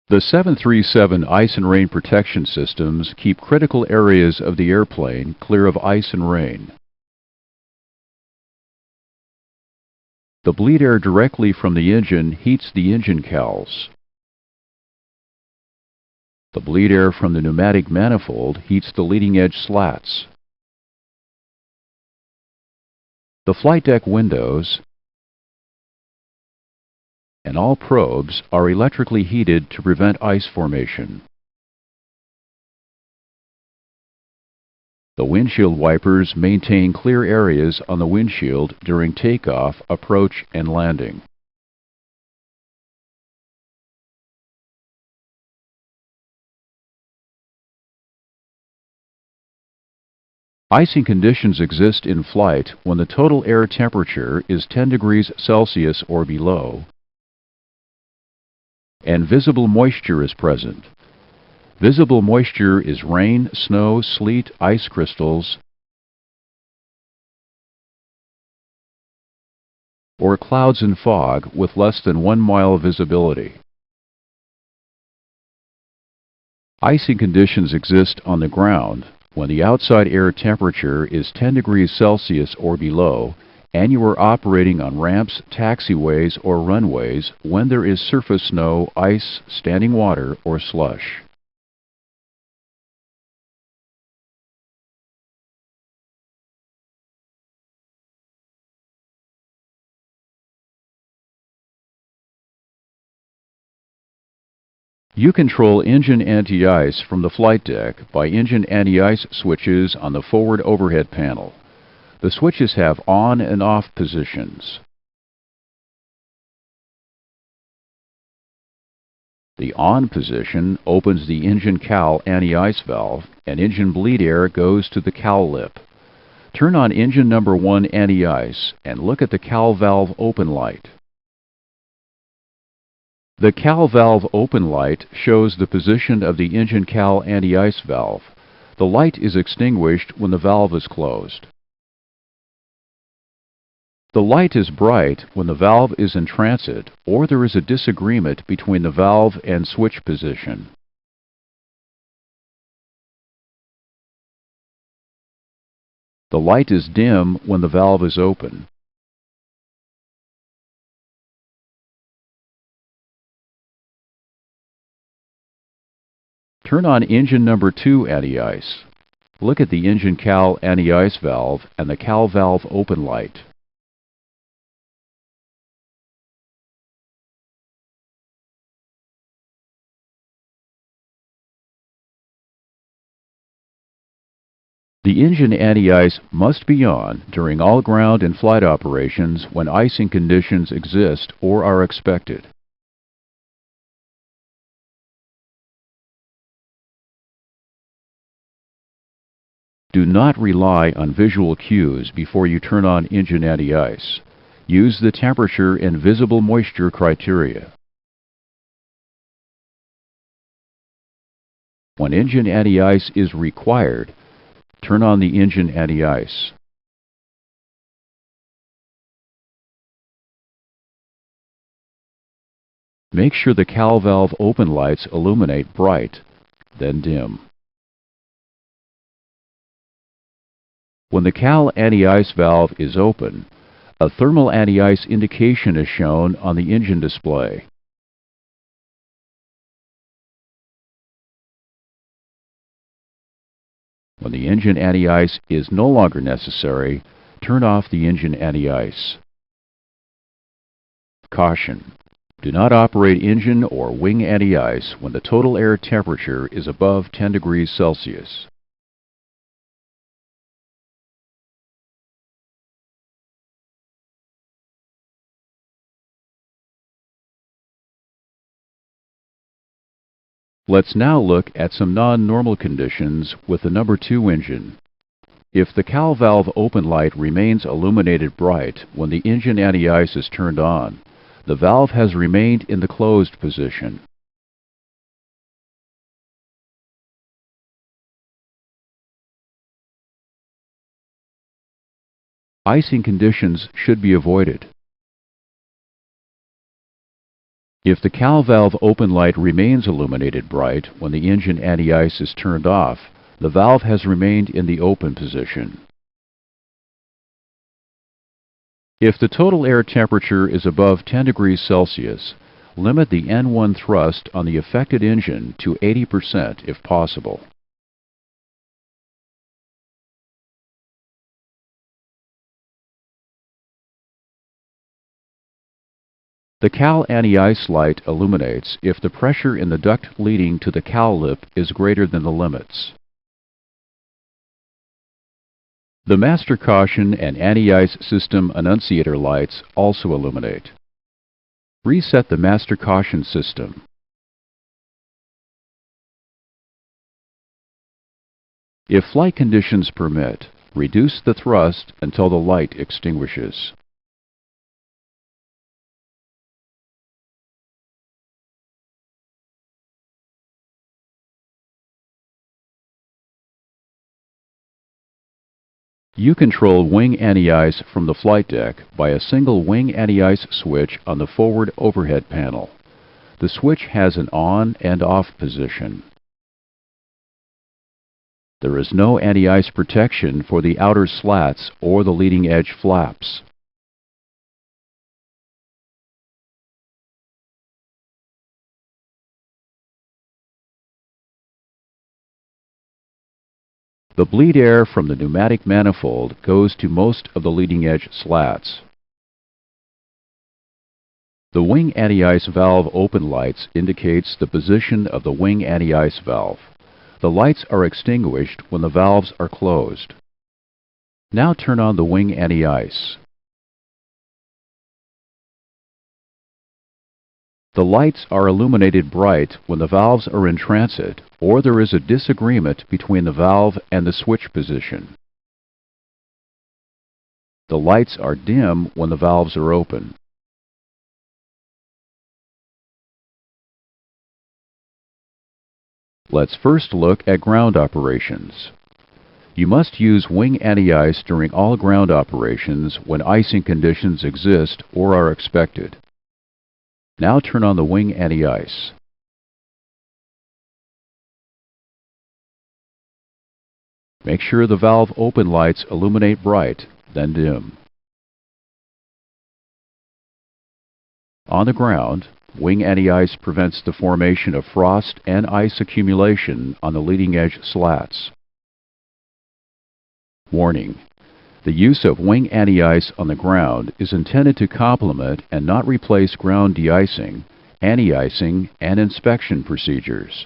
The 737 ice and rain protection systems keep critical areas of the airplane clear of ice and rain. The bleed air directly from the engine heats the engine cowls. The bleed air from the pneumatic manifold heats the leading edge slats. The flight deck windows and all probes are electrically heated to prevent ice formation. The windshield wipers maintain clear areas on the windshield during takeoff, approach, and landing. Icing conditions exist in flight when the total air temperature is 10 degrees Celsius or below, and visible moisture is present. Visible moisture is rain, snow, sleet, ice crystals, or clouds and fog with less than 1 mile visibility. Icing conditions exist on the ground when the outside air temperature is 10 degrees Celsius or below, and you are operating on ramps, taxiways, or runways when there is surface snow, ice, standing water, or slush. You control engine anti-ice from the flight deck by engine anti-ice switches on the forward overhead panel. The switches have on and off positions. The on position opens the engine cowl anti-ice valve and engine bleed air goes to the cowl lip. Turn on engine number 1 anti-ice and look at the cowl valve open light. The cowl valve open light shows the position of the engine cowl anti-ice valve. The light is extinguished when the valve is closed. The light is bright when the valve is in transit or there is a disagreement between the valve and switch position. The light is dim when the valve is open. Turn on engine number 2 anti-ice. Look at the engine cowl anti-ice valve and the cowl valve open light. The engine anti-ice must be on during all ground and flight operations when icing conditions exist or are expected. Do not rely on visual cues before you turn on engine anti-ice. Use the temperature and visible moisture criteria. When engine anti-ice is required, turn on the engine anti-ice. Make sure the cowl valve open lights illuminate bright, then dim. When the cowl anti-ice valve is open, a thermal anti-ice indication is shown on the engine display. When the engine anti-ice is no longer necessary, turn off the engine anti-ice. Caution: do not operate engine or wing anti-ice when the total air temperature is above 10 degrees Celsius. Let's now look at some non-normal conditions with the number 2 engine. If the cowl valve open light remains illuminated bright when the engine anti-ice is turned on, the valve has remained in the closed position. Icing conditions should be avoided. If the cowl valve open light remains illuminated bright when the engine anti-ice is turned off, the valve has remained in the open position. If the total air temperature is above 10 degrees Celsius, limit the N1 thrust on the affected engine to 80% if possible. The cowl anti-ice light illuminates if the pressure in the duct leading to the cowl lip is greater than the limits. The master caution and anti-ice system annunciator lights also illuminate. Reset the master caution system. If flight conditions permit, reduce the thrust until the light extinguishes. You control wing anti-ice from the flight deck by a single wing anti-ice switch on the forward overhead panel. The switch has an on and off position. There is no anti-ice protection for the outer slats or the leading edge flaps. The bleed air from the pneumatic manifold goes to most of the leading edge slats. The wing anti-ice valve open lights indicates the position of the wing anti-ice valve. The lights are extinguished when the valves are closed. Now turn on the wing anti-ice. The lights are illuminated bright when the valves are in transit or there is a disagreement between the valve and the switch position. The lights are dim when the valves are open. Let's first look at ground operations. You must use wing anti-ice during all ground operations when icing conditions exist or are expected. Now turn on the wing anti-ice. Make sure the valve open lights illuminate bright, then dim. On the ground, wing anti-ice prevents the formation of frost and ice accumulation on the leading edge slats. Warning: the use of wing anti-ice on the ground is intended to complement and not replace ground de-icing, anti-icing, and inspection procedures.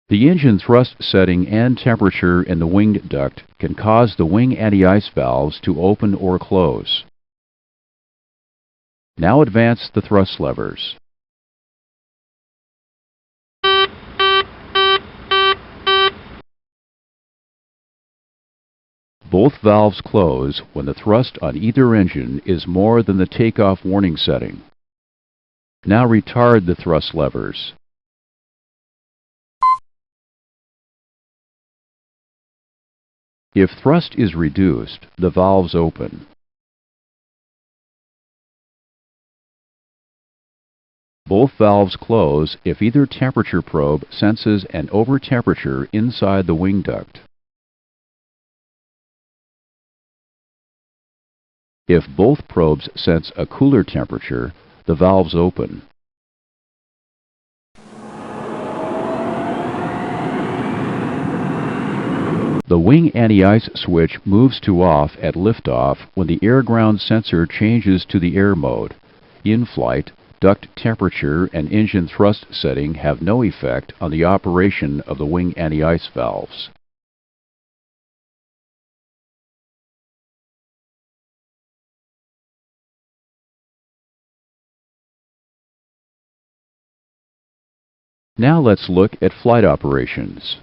The engine thrust setting and temperature in the wing duct can cause the wing anti-ice valves to open or close. Now advance the thrust levers. Both valves close when the thrust on either engine is more than the takeoff warning setting. Now retard the thrust levers. If thrust is reduced, the valves open. Both valves close if either temperature probe senses an over-temperature inside the wing duct. If both probes sense a cooler temperature, the valves open. The wing anti-ice switch moves to off at liftoff when the air-ground sensor changes to the air mode. In flight, duct temperature and engine thrust setting have no effect on the operation of the wing anti-ice valves. Now let's look at flight operations.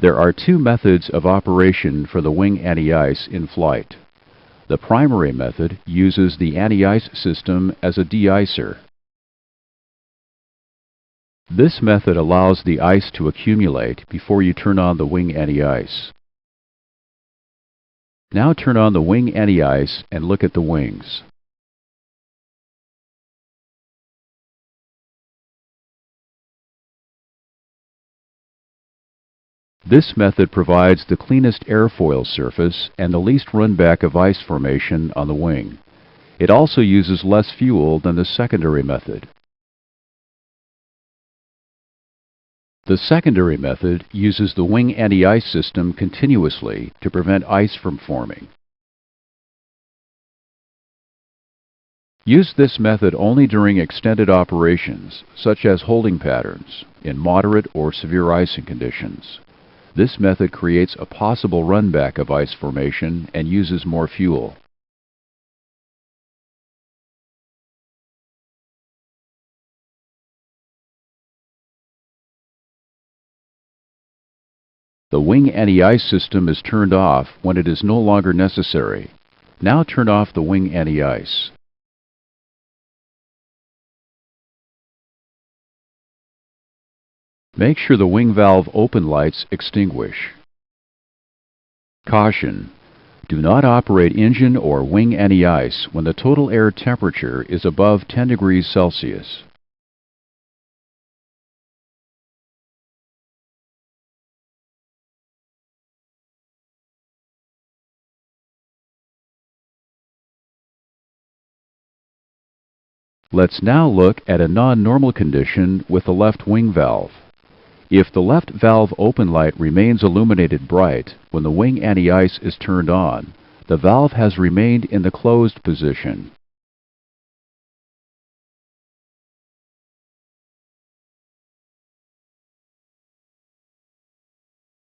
There are two methods of operation for the wing anti-ice in flight. The primary method uses the anti-ice system as a de-icer. This method allows the ice to accumulate before you turn on the wing anti-ice. Now turn on the wing anti-ice and look at the wings. This method provides the cleanest airfoil surface and the least runback of ice formation on the wing. It also uses less fuel than the secondary method. The secondary method uses the wing anti-ice system continuously to prevent ice from forming. Use this method only during extended operations, such as holding patterns, in moderate or severe icing conditions. This method creates a possible runback of ice formation and uses more fuel. The wing anti-ice system is turned off when it is no longer necessary. Now turn off the wing anti-ice. Make sure the wing valve open lights extinguish. Caution: do not operate engine or wing anti-ice when the total air temperature is above 10 degrees Celsius. Let's now look at a non-normal condition with the left wing valve. If the left valve open light remains illuminated bright when the wing anti-ice is turned on, the valve has remained in the closed position.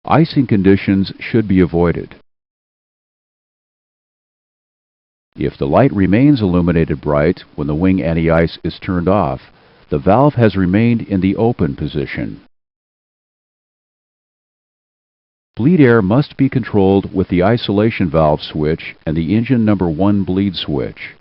Icing conditions should be avoided. If the light remains illuminated bright when the wing anti-ice is turned off, the valve has remained in the open position. Bleed air must be controlled with the isolation valve switch and the engine number 1 bleed switch.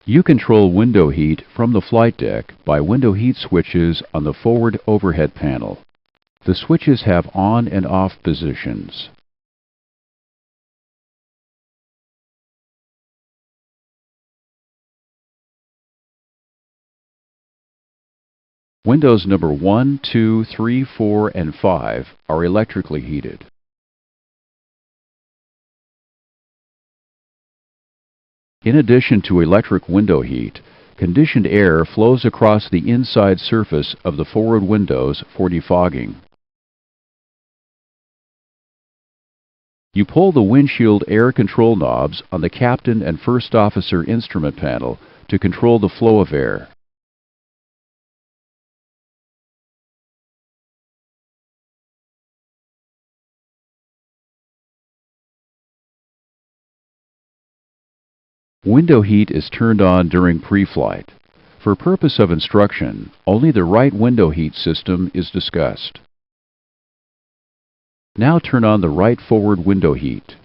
You control window heat from the flight deck by window heat switches on the forward overhead panel. The switches have on and off positions. Windows number 1, 2, 3, 4, and 5 are electrically heated. In addition to electric window heat, conditioned air flows across the inside surface of the forward windows for defogging. You pull the windshield air control knobs on the captain and first officer instrument panel to control the flow of air. Window heat is turned on during pre-flight. For purpose of instruction, only the right window heat system is discussed. Now turn on the right forward window heat.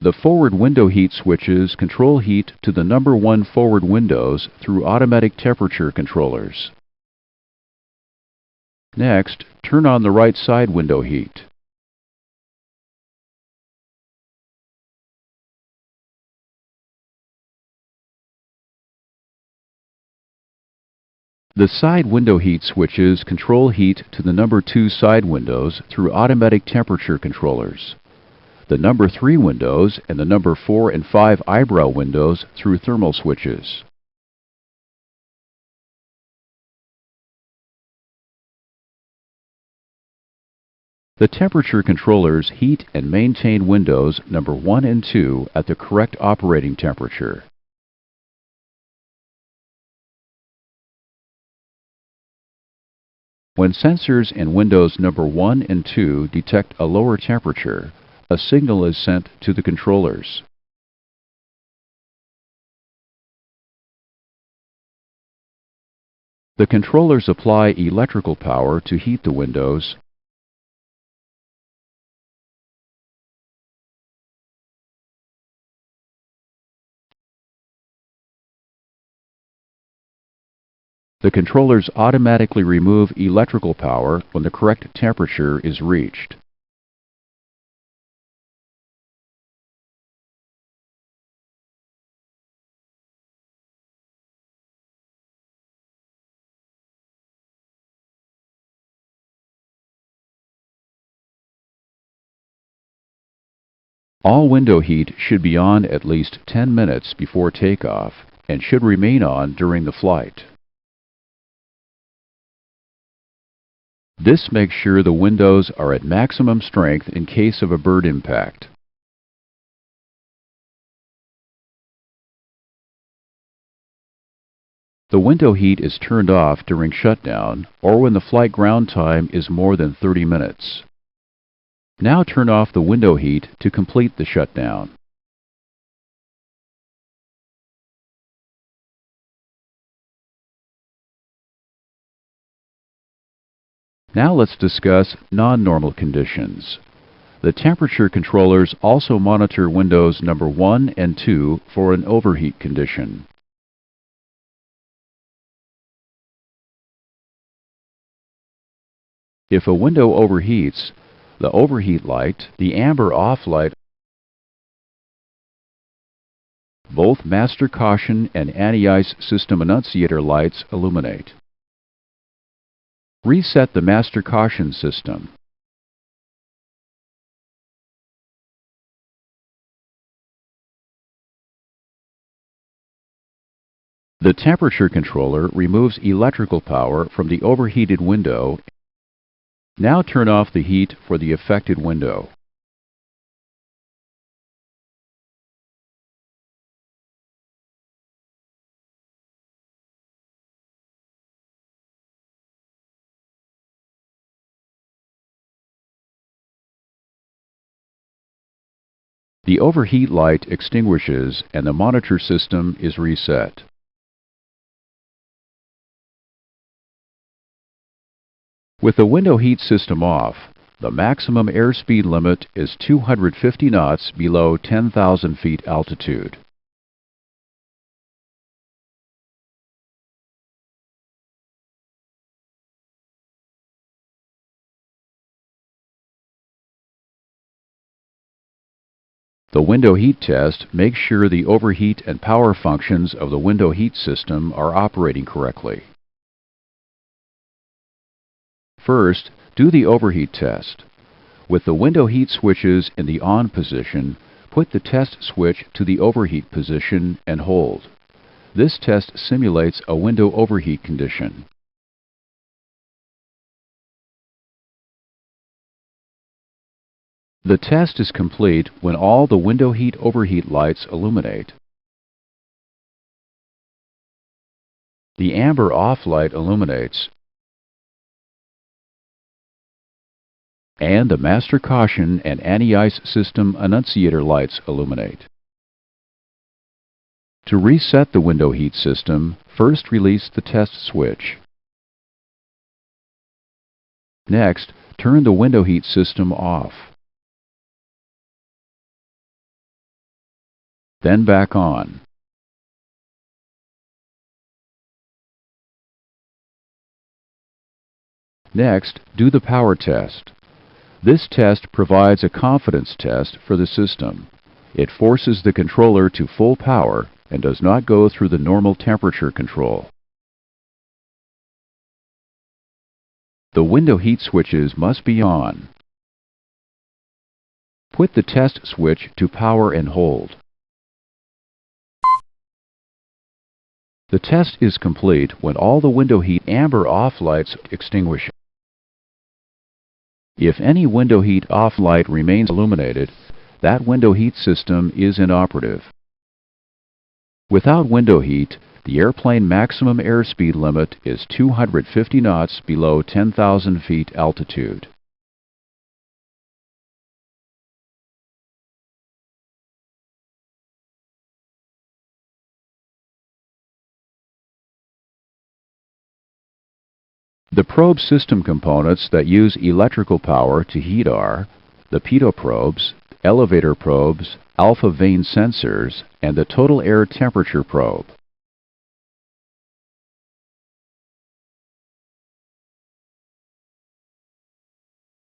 The forward window heat switches control heat to the number 1 forward windows through automatic temperature controllers. Next, turn on the right side window heat. The side window heat switches control heat to the number 2 side windows through automatic temperature controllers. The number 3 windows and the number 4 and 5 eyebrow windows through thermal switches. The temperature controllers heat and maintain windows number 1 and 2 at the correct operating temperature. When sensors in windows number 1 and 2 detect a lower temperature, a signal is sent to the controllers. The controllers apply electrical power to heat the windows The controllers automatically remove electrical power when the correct temperature is reached. All window heat should be on at least 10 minutes before takeoff and should remain on during the flight. This makes sure the windows are at maximum strength in case of a bird impact. The window heat is turned off during shutdown or when the flight ground time is more than 30 minutes. Now turn off the window heat to complete the shutdown. Now let's discuss non-normal conditions. The temperature controllers also monitor windows number 1 and 2 for an overheat condition. If a window overheats, the overheat light, the amber off light, both master caution and anti-ice system annunciator lights illuminate. Reset the master caution system. The temperature controller removes electrical power from the overheated window. Now turn off the heat for the affected window. The overheat light extinguishes and the monitor system is reset. With the window heat system off, the maximum airspeed limit is 250 knots below 10,000 feet altitude. The window heat test makes sure the overheat and power functions of the window heat system are operating correctly. First, do the overheat test. With the window heat switches in the on position, put the test switch to the overheat position and hold. This test simulates a window overheat condition. The test is complete when all the window heat overheat lights illuminate. The amber off light illuminates, and the master caution and anti-ice system annunciator lights illuminate. To reset the window heat system, first release the test switch. Next, turn the window heat system off. Then back on. Next, do the power test. This test provides a confidence test for the system. It forces the controller to full power and does not go through the normal temperature control. The window heat switches must be on. Put the test switch to power and hold. The test is complete when all the window heat amber off lights extinguish. If any window heat off light remains illuminated, that window heat system is inoperative. Without window heat, the airplane maximum airspeed limit is 250 knots below 10,000 feet altitude. The probe system components that use electrical power to heat are the pitot probes, elevator probes, alpha vane sensors, and the total air temperature probe.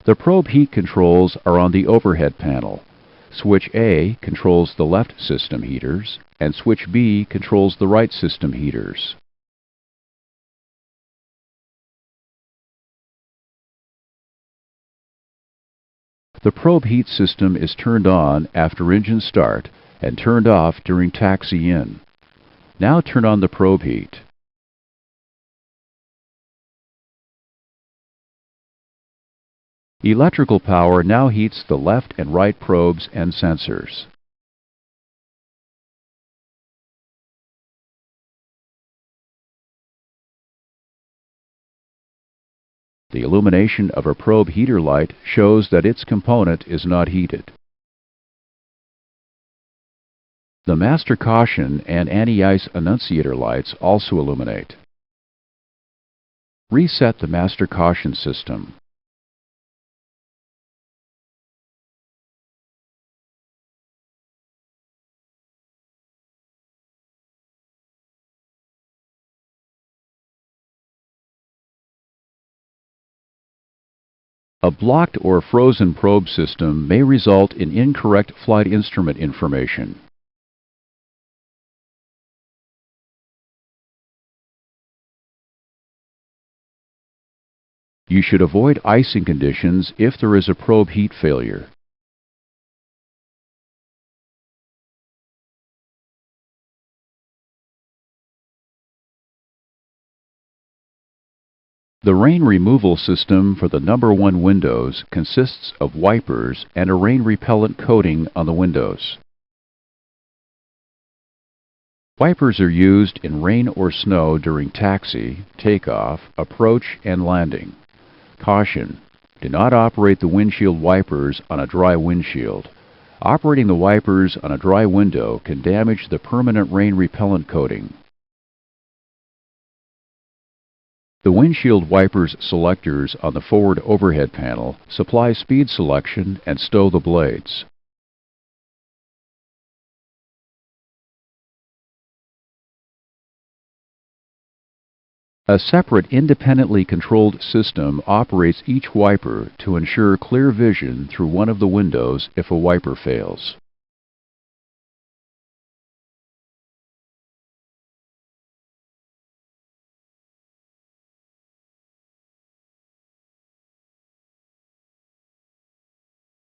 The probe heat controls are on the overhead panel. Switch A controls the left system heaters, and switch B controls the right system heaters. The probe heat system is turned on after engine start and turned off during taxi-in. Now turn on the probe heat. Electrical power now heats the left and right probes and sensors. The illumination of a probe heater light shows that its component is not heated. The master caution and anti-ice annunciator lights also illuminate. Reset the master caution system. A blocked or frozen probe system may result in incorrect flight instrument information. You should avoid icing conditions if there is a probe heat failure. The rain removal system for the number 1 windows consists of wipers and a rain repellent coating on the windows. Wipers are used in rain or snow during taxi, takeoff, approach, and landing. Caution: do not operate the windshield wipers on a dry windshield. Operating the wipers on a dry window can damage the permanent rain repellent coating. The windshield wipers selectors on the forward overhead panel supply speed selection and stow the blades. A separate independently controlled system operates each wiper to ensure clear vision through one of the windows if a wiper fails.